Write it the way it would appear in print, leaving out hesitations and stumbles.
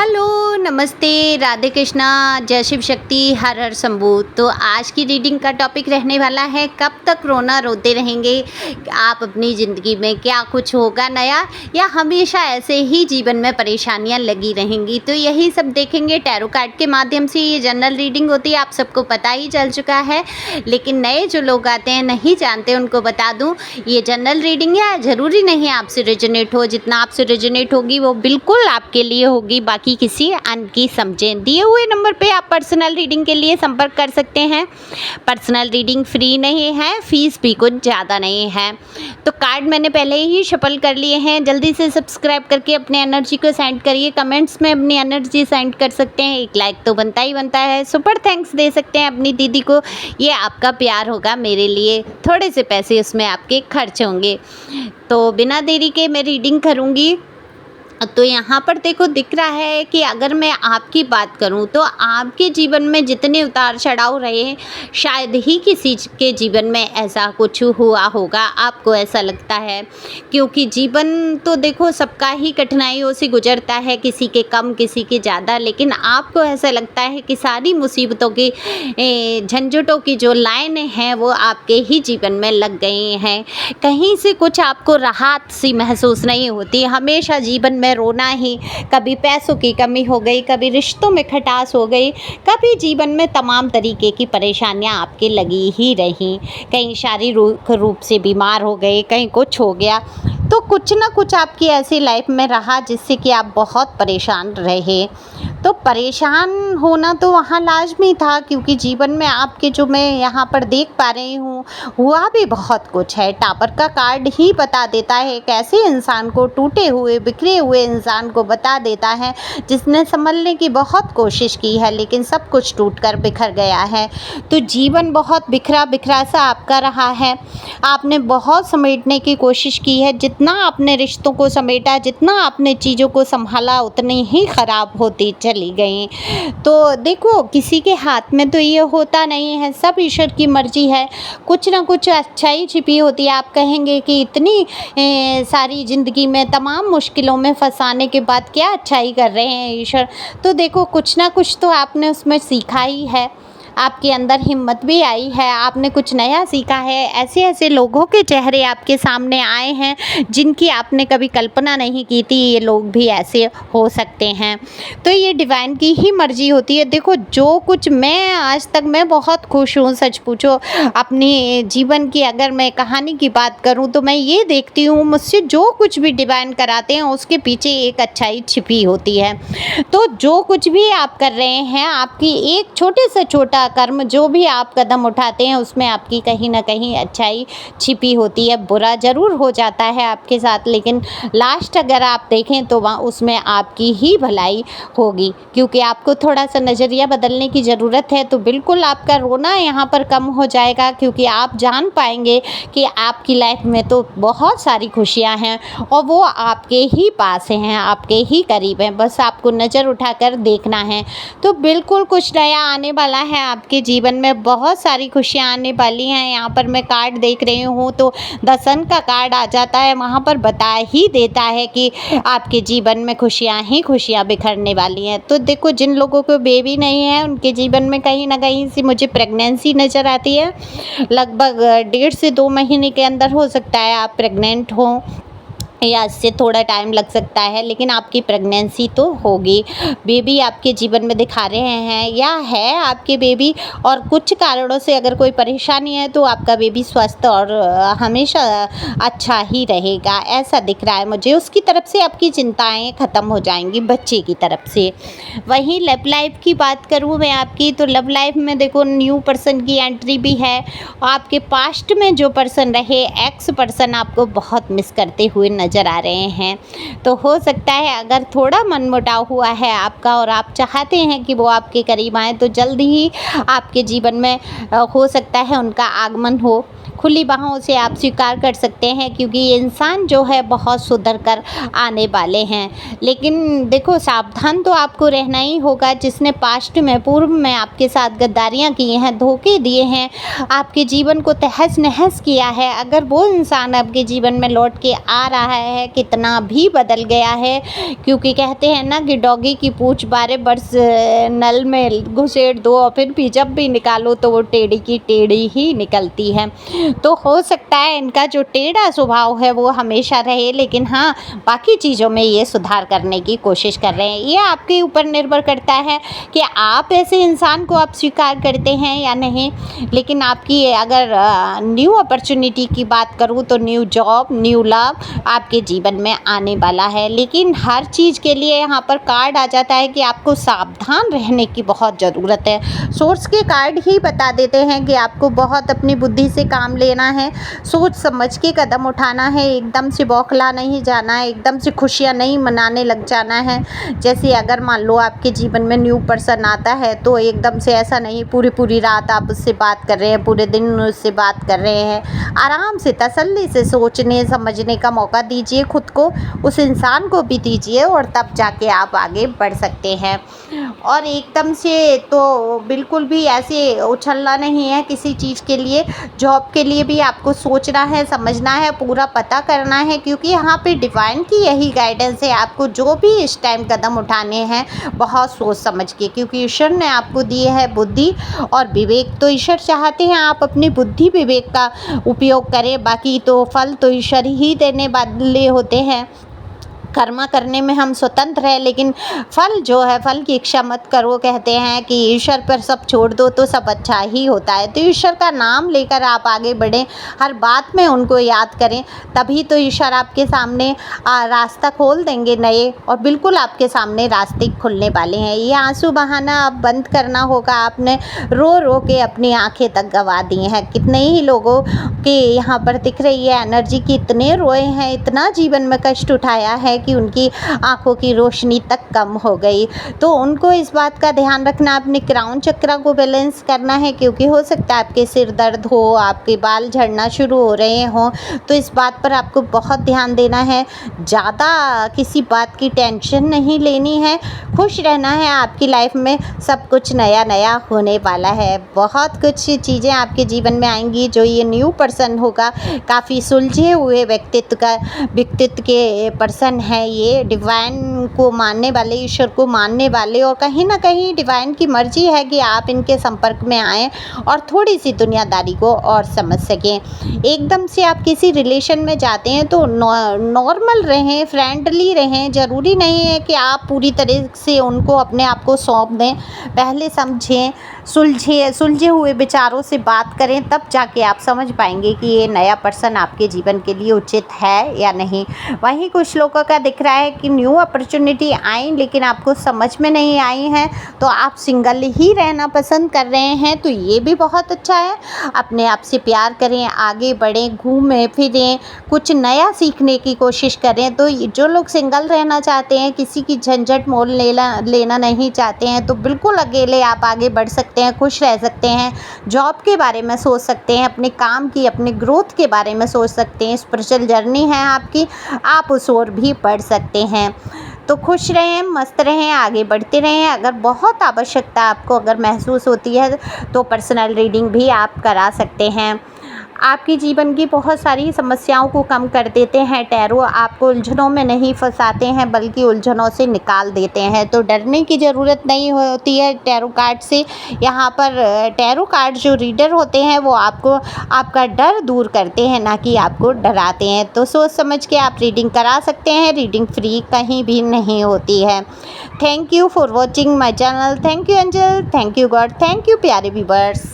Hello, नमस्ते, राधे कृष्णा, जय शिव शक्ति, हर हर शंभू। तो आज की रीडिंग का टॉपिक रहने वाला है, कब तक रोना रोते रहेंगे आप अपनी ज़िंदगी में? क्या कुछ होगा नया या हमेशा ऐसे ही जीवन में परेशानियां लगी रहेंगी? तो यही सब देखेंगे। टैरो कार्ड के माध्यम से ये जनरल रीडिंग होती है, आप सबको पता ही चल चुका है, लेकिन नए जो लोग आते हैं नहीं जानते उनको बता दूँ, ये जनरल रीडिंग है, ज़रूरी नहीं है आपसे रेजोनेट हो। जितना आपसे रेजोनेट होगी वो बिल्कुल आपके लिए होगी, बाकी किसी अन्य की समझें। दिए हुए नंबर पे आप पर्सनल रीडिंग के लिए संपर्क कर सकते हैं। पर्सनल रीडिंग फ्री नहीं है, फीस भी कुछ ज़्यादा नहीं है। तो कार्ड मैंने पहले ही शफल कर लिए हैं। जल्दी से सब्सक्राइब करके अपने एनर्जी को सेंड करिए। कमेंट्स में अपनी एनर्जी सेंड कर सकते हैं, एक लाइक तो बनता ही बनता है। सुपर थैंक्स दे सकते हैं अपनी दीदी को, ये आपका प्यार होगा मेरे लिए। थोड़े से पैसे उसमें आपके खर्च होंगे। तो बिना देरी के मैं रीडिंग करूँगी। तो यहाँ पर देखो दिख रहा है कि अगर मैं आपकी बात करूँ तो आपके जीवन में जितने उतार चढ़ाव रहे, शायद ही किसी के जीवन में ऐसा कुछ हुआ होगा, आपको ऐसा लगता है। क्योंकि जीवन तो देखो सबका ही कठिनाइयों से गुजरता है, किसी के कम किसी के ज़्यादा, लेकिन आपको ऐसा लगता है कि सारी मुसीबतों की झंझटों की जो लाइन हैं वो आपके ही जीवन में लग गई हैं। कहीं से कुछ आपको राहत सी महसूस नहीं होती, हमेशा जीवन में रोना ही। कभी पैसों की कमी हो गई, कभी रिश्तों में खटास हो गई, कभी जीवन में तमाम तरीके की परेशानियां आपके लगी ही रहीं। कहीं शारीरिक रूप से बीमार हो गए, कहीं कुछ हो गया, तो कुछ ना कुछ आपकी ऐसी लाइफ में रहा जिससे कि आप बहुत परेशान रहे। तो परेशान होना तो वहाँ लाजमी था, क्योंकि जीवन में आपके जो मैं यहाँ पर देख पा रही हूँ हुआ भी बहुत कुछ है। टावर का कार्ड ही बता देता है एक ऐसे इंसान को, टूटे हुए बिखरे हुए इंसान को बता देता है जिसने संभलने की बहुत कोशिश की है, लेकिन सब कुछ टूट कर बिखर गया है। तो जीवन बहुत बिखरा बिखरा सा आपका रहा है। आपने बहुत समेटने की कोशिश की है, जितना आपने रिश्तों को समेटा, जितना आपने चीज़ों को संभाला, उतनी ही ख़राब होती चली गई। तो देखो किसी के हाथ में तो ये होता नहीं है, सब ईश्वर की मर्जी है। कुछ ना कुछ अच्छाई छिपी होती है। आप कहेंगे कि इतनी सारी ज़िंदगी में तमाम मुश्किलों में फंसाने के बाद क्या अच्छाई कर रहे हैं ईश्वर? तो देखो कुछ ना कुछ तो आपने उसमें सीखा ही है, आपके अंदर हिम्मत भी आई है, आपने कुछ नया सीखा है। ऐसे ऐसे लोगों के चेहरे आपके सामने आए हैं जिनकी आपने कभी कल्पना नहीं की थी ये लोग भी ऐसे हो सकते हैं। तो ये डिवाइन की ही मर्जी होती है। देखो जो कुछ मैं आज तक, मैं बहुत खुश हूँ। सच पूछो अपनी जीवन की अगर मैं कहानी की बात करूँ तो मैं ये देखती हूँ मुझसे जो कुछ भी डिवाइन कराते हैं उसके पीछे एक अच्छाई छिपी होती है। तो जो कुछ भी आप कर रहे हैं, आपकी एक छोटे से छोटा कर्म जो भी आप कदम उठाते हैं उसमें आपकी कहीं ना कहीं अच्छाई छिपी होती है। बुरा ज़रूर हो जाता है आपके साथ, लेकिन लास्ट अगर आप देखें तो वहाँ उसमें आपकी ही भलाई होगी, क्योंकि आपको थोड़ा सा नज़रिया बदलने की ज़रूरत है। तो बिल्कुल आपका रोना यहाँ पर कम हो जाएगा, क्योंकि आप जान पाएंगे कि आपकी लाइफ में तो बहुत सारी खुशियाँ हैं और वो आपके ही पास हैं, आपके ही करीब हैं, बस आपको नज़र उठाकर देखना है। तो बिल्कुल कुछ नया आने वाला है आपके जीवन में, बहुत सारी खुशियाँ आने वाली हैं। यहाँ पर मैं कार्ड देख रही हूँ तो द सन का कार्ड आ जाता है, वहाँ पर बता ही देता है कि आपके जीवन में खुशियाँ ही खुशियाँ बिखरने वाली हैं। तो देखो जिन लोगों को बेबी नहीं है उनके जीवन में कहीं ना कहीं से मुझे प्रेगनेंसी नज़र आती है। लगभग 1.5 से 2 महीने के अंदर हो सकता है आप प्रेग्नेंट हों, या इससे थोड़ा टाइम लग सकता है, लेकिन आपकी प्रेगनेंसी तो होगी। बेबी आपके जीवन में दिखा रहे हैं या है आपके बेबी, और कुछ कारणों से अगर कोई परेशानी है तो आपका बेबी स्वस्थ और हमेशा अच्छा ही रहेगा, ऐसा दिख रहा है मुझे। उसकी तरफ से आपकी चिंताएं ख़त्म हो जाएंगी बच्चे की तरफ से। वहीं लव लाइफ की बात करूँ मैं आपकी, तो लव लाइफ में देखो न्यू पर्सन की एंट्री भी है। आपके पास्ट में जो पर्सन रहे, एक्स पर्सन आपको बहुत मिस करते हुए नजर आ रहे हैं। तो हो सकता है अगर थोड़ा मनमुटाव हुआ है आपका और आप चाहते हैं कि वो आपके करीब आए, तो जल्दी ही आपके जीवन में हो सकता है उनका आगमन हो। खुली बाहों से आप स्वीकार कर सकते हैं, क्योंकि ये इंसान जो है बहुत सुधर कर आने वाले हैं। लेकिन देखो, सावधान तो आपको रहना ही होगा। जिसने पास्ट में, पूर्व में आपके साथ गद्दारियाँ की हैं, धोखे दिए हैं, आपके जीवन को तहस-नहस किया है, अगर वो इंसान आपके जीवन में लौट के आ रहा है, कितना भी बदल गया है, क्योंकि कहते हैं ना कि डॉगी की पूँछ 12 वर्ष नल में घुसेड़ दो और फिर भी जब भी निकालो तो वो टेढ़ी की टेढ़ी ही निकलती है। तो हो सकता है इनका जो टेढ़ा स्वभाव है वो हमेशा रहे, लेकिन हाँ, बाकी चीज़ों में ये सुधार करने की कोशिश कर रहे हैं। ये आपके ऊपर निर्भर करता है कि आप ऐसे इंसान को आप स्वीकार करते हैं या नहीं। लेकिन आपकी अगर न्यू अपॉर्चुनिटी की बात करूँ तो न्यू जॉब, न्यू लव आपके जीवन में आने वाला है। लेकिन हर चीज़ के लिए यहाँ पर कार्ड आ जाता है कि आपको सावधान रहने की बहुत ज़रूरत है। सोर्स के कार्ड ही बता देते हैं कि आपको बहुत अपनी बुद्धि से काम लेना है, सोच समझ के कदम उठाना है, एकदम से बौखला नहीं जाना है, एकदम से खुशियाँ नहीं मनाने लग जाना है। जैसे अगर मान लो आपके जीवन में न्यू पर्सन आता है तो एकदम से ऐसा नहीं पूरी रात आप उससे बात कर रहे हैं, पूरे दिन उससे बात कर रहे हैं। आराम से तसल्ली से सोचने समझने का मौका दीजिए खुद को, उस इंसान को भी दीजिए, और तब जाके आप आगे बढ़ सकते हैं। और एकदम से तो बिल्कुल भी ऐसे उछलना नहीं है किसी चीज़ के लिए। जॉब के लिए भी आपको सोचना है, समझना है, पूरा पता करना है, क्योंकि यहाँ पे डिवाइन की यही गाइडेंस है। आपको जो भी इस टाइम कदम उठाने हैं बहुत सोच समझ के, क्योंकि ईश्वर ने आपको दिए है बुद्धि और विवेक। तो ईश्वर चाहते हैं आप अपनी बुद्धि विवेक का उपयोग करें, बाकी तो फल तो ईश्वर ही देने वाले होते हैं। कर्म करने में हम स्वतंत्र हैं, लेकिन फल जो है, फल की इच्छा मत करो। कहते हैं कि ईश्वर पर सब छोड़ दो तो सब अच्छा ही होता है। तो ईश्वर का नाम लेकर आप आगे बढ़ें, हर बात में उनको याद करें, तभी तो ईश्वर आपके सामने रास्ता खोल देंगे नए, और बिल्कुल आपके सामने रास्ते खुलने वाले हैं। ये आंसू बहाना अब बंद करना होगा। आपने रो रो के अपनी आंखें तक गंवा दी हैं। कितने ही लोगों के यहाँ पर दिख रही है एनर्जी की, इतने रोए हैं, इतना जीवन में कष्ट उठाया है कि उनकी आंखों की रोशनी तक कम हो गई। तो उनको इस बात का ध्यान रखना, अपने क्राउन चक्र को बैलेंस करना है, क्योंकि हो सकता है आपके सिर दर्द हो, आपके बाल झड़ना शुरू हो रहे हों। तो इस बात पर आपको बहुत ध्यान देना है। ज़्यादा किसी बात की टेंशन नहीं लेनी है, खुश रहना है। आपकी लाइफ में सब कुछ नया नया होने वाला है। बहुत कुछ चीज़ें आपके जीवन में आएंगी। जो ये न्यू पर्सन होगा, काफ़ी सुलझे हुए व्यक्तित्व के पर्सन है। ये डिवाइन को मानने वाले, ईश्वर को मानने वाले, और कहीं ना कहीं डिवाइन की मर्जी है कि आप इनके संपर्क में आएँ और थोड़ी सी दुनियादारी को और समझ सकें। एकदम से आप किसी रिलेशन में जाते हैं तो नॉर्मल रहें, फ्रेंडली रहें। ज़रूरी नहीं है कि आप पूरी तरह से उनको अपने आप को सौंप दें। पहले समझें, सुलझे हुए विचारों से बात करें, तब जाके आप समझ पाएंगे कि ये नया पर्सन आपके जीवन के लिए उचित है या नहीं। वहीं कुछ लोगों का दिख रहा है कि न्यू अपॉर्चुनिटी आई, लेकिन आपको समझ में नहीं आई है, तो आप सिंगल ही रहना पसंद कर रहे हैं। तो ये भी बहुत अच्छा है। अपने आप से प्यार करें, आगे बढ़ें, घूमें फिरें, कुछ नया सीखने की कोशिश करें। तो जो लोग सिंगल रहना चाहते हैं, किसी की झंझट मोल लेना नहीं चाहते हैं, तो बिल्कुल अकेले आप आगे बढ़ सकते हैं, खुश रह सकते हैं। जॉब के बारे में सोच सकते हैं, अपने काम की, अपने ग्रोथ के बारे में सोच सकते हैं। स्पिरिचुअल जर्नी है आपकी, आप उस ओर भी बढ़ सकते हैं। तो खुश रहें, मस्त रहें, आगे बढ़ते रहें। अगर बहुत आवश्यकता आपको अगर महसूस होती है तो पर्सनल रीडिंग भी आप करा सकते हैं। आपकी जीवन की बहुत सारी समस्याओं को कम कर देते हैं टैरो। आपको उलझनों में नहीं फंसाते हैं, बल्कि उलझनों से निकाल देते हैं। तो डरने की ज़रूरत नहीं होती है टैरो कार्ड से। यहाँ पर टैरो कार्ड जो रीडर होते हैं वो आपको आपका डर दूर करते हैं, ना कि आपको डराते हैं। तो सोच समझ के आप रीडिंग करा सकते हैं। रीडिंग फ्री कहीं भी नहीं होती है। Thank you for watching my channel. Thank you angel, thank you God, thank you प्यारे व्यूअर्स।